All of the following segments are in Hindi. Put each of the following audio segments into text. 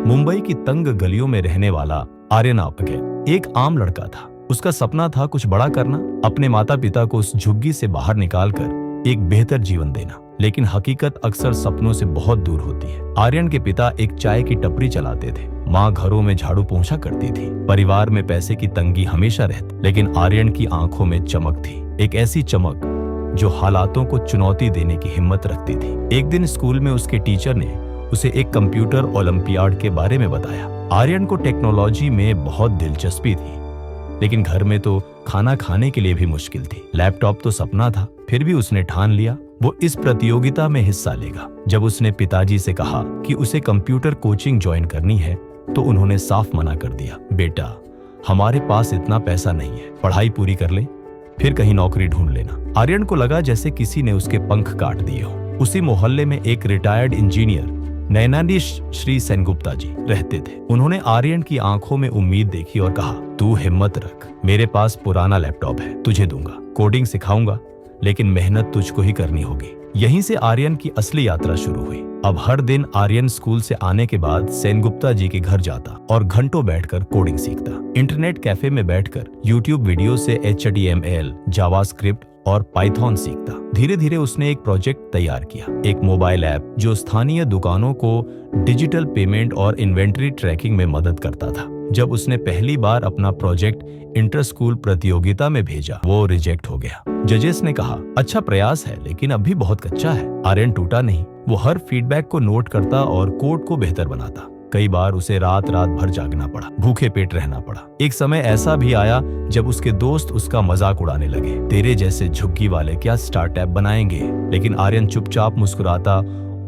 मुंबई की तंग गलियों में रहने वाला आर्यन आपके एक आम लड़का था। उसका सपना था कुछ बड़ा करना, अपने माता पिता को उस झुग्गी से बाहर निकालकर एक बेहतर जीवन देना। लेकिन हकीकत अक्सर सपनों से बहुत दूर होती है। आर्यन के पिता एक चाय की टपरी चलाते थे, माँ घरों में झाड़ू पोंछा करती थी। परिवार में पैसे की तंगी हमेशा रहती, लेकिन आर्यन की आंखों में चमक थी, एक ऐसी चमक जो हालातों को चुनौती देने की हिम्मत रखती थी। एक दिन स्कूल में उसके टीचर ने उसे एक कंप्यूटर ओलंपियाड के बारे में बताया। आर्यन को टेक्नोलॉजी में बहुत दिलचस्पी थी, लेकिन घर में तो खाना खाने के लिए भी मुश्किल थी। लैपटॉप तो सपना था, फिर भी उसने ठान लिया वो इस प्रतियोगिता में हिस्सा लेगा। जब उसने पिताजी से कहा कि उसे कंप्यूटर कोचिंग ज्वाइन करनी है, तो उन्होंने साफ मना कर दिया। बेटा, हमारे पास इतना पैसा नहीं है, पढ़ाई पूरी कर ले, फिर कहीं नौकरी ढूंढ लेना। आर्यन को लगा जैसे किसी ने उसके पंख काट दिए हो। उसी मोहल्ले में एक रिटायर्ड इंजीनियर नैनाधीश श्री सेनगुप्ता जी रहते थे। उन्होंने आर्यन की आंखों में उम्मीद देखी और कहा, तू हिम्मत रख, मेरे पास पुराना लैपटॉप है, तुझे दूंगा, कोडिंग सिखाऊंगा, लेकिन मेहनत तुझको ही करनी होगी। यहीं से आर्यन की असली यात्रा शुरू हुई। अब हर दिन आर्यन स्कूल से आने के बाद सेनगुप्ता जी के घर जाता और घंटों बैठकर कोडिंग सीखता। इंटरनेट कैफे में बैठकर यूट्यूब वीडियो से HTML, जावास्क्रिप्ट और पाइथन सीखता। धीरे धीरे उसने एक प्रोजेक्ट तैयार किया, एक मोबाइल ऐप जो स्थानीय दुकानों को डिजिटल पेमेंट और इन्वेंट्री ट्रैकिंग में मदद करता था। जब उसने पहली बार अपना प्रोजेक्ट इंटर स्कूल प्रतियोगिता में भेजा, वो रिजेक्ट हो गया। जजेस ने कहा, अच्छा प्रयास है, लेकिन अब भी बहुत कच्चा है। आर्यन टूटा नहीं, वो हर फीडबैक को नोट करता और कोड को बेहतर बनाता। कई बार उसे रात रात भर जागना पड़ा, भूखे पेट रहना पड़ा। एक समय ऐसा भी आया जब उसके दोस्त उसका मजाक उड़ाने लगे, तेरे जैसे झुग्गी वाले क्या स्टार्टअप बनाएंगे। लेकिन आर्यन चुपचाप मुस्कुराता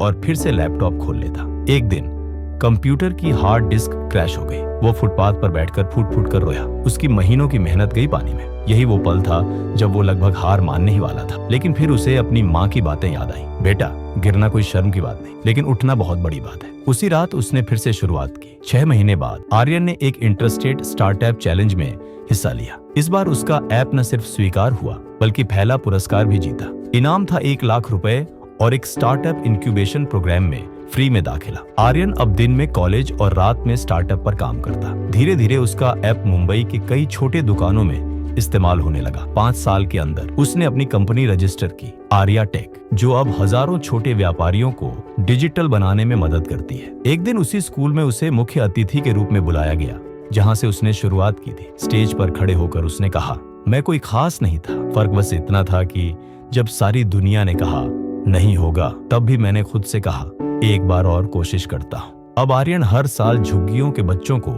और फिर से लैपटॉप खोल लेता। एक दिन कंप्यूटर की हार्ड डिस्क क्रैश हो गई। वो फुटपाथ पर बैठकर फूट फूट कर रोया। उसकी महीनों की मेहनत गई पानी में। यही वो पल था जब वो लगभग हार मानने ही वाला था, लेकिन फिर उसे अपनी माँ की बातें याद आई। बेटा, गिरना कोई शर्म की बात नहीं, लेकिन उठना बहुत बड़ी बात है। उसी रात उसने फिर से शुरुआत की। 6 महीने बाद आर्यन ने एक इंटरस्टेट स्टार्टअप चैलेंज में हिस्सा लिया। इस बार उसका ऐप न सिर्फ स्वीकार हुआ, बल्कि पहला पुरस्कार भी जीता। इनाम था 1 लाख रुपए और एक स्टार्टअप इंक्यूबेशन प्रोग्राम में फ्री में दाखिला। आर्यन अब दिन में कॉलेज और रात में स्टार्टअप पर काम करता। धीरे धीरे उसका ऐप मुंबई के कई छोटे दुकानों में इस्तेमाल होने लगा। 5 साल के अंदर उसने अपनी कंपनी रजिस्टर की, आर्या टेक, जो अब हजारों छोटे व्यापारियों को डिजिटल बनाने में मदद करती है। एक दिन उसी स्कूल में उसे मुख्य अतिथि के रूप में बुलाया गया, जहां से उसने शुरुआत की थी। स्टेज पर खड़े होकर उसने कहा, मैं कोई खास नहीं था, फर्क बस इतना था कि जब सारी दुनिया ने कहा नहीं होगा, तब भी मैंने खुद से कहा एक बार और कोशिश करता हूँ। अब आर्यन हर साल झुग्गियों के बच्चों को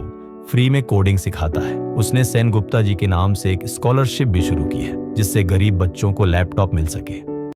फ्री में कोडिंग सिखाता है। उसने सेनगुप्ता जी के नाम से एक स्कॉलरशिप भी शुरू की है, जिससे गरीब बच्चों को लैपटॉप मिल सके।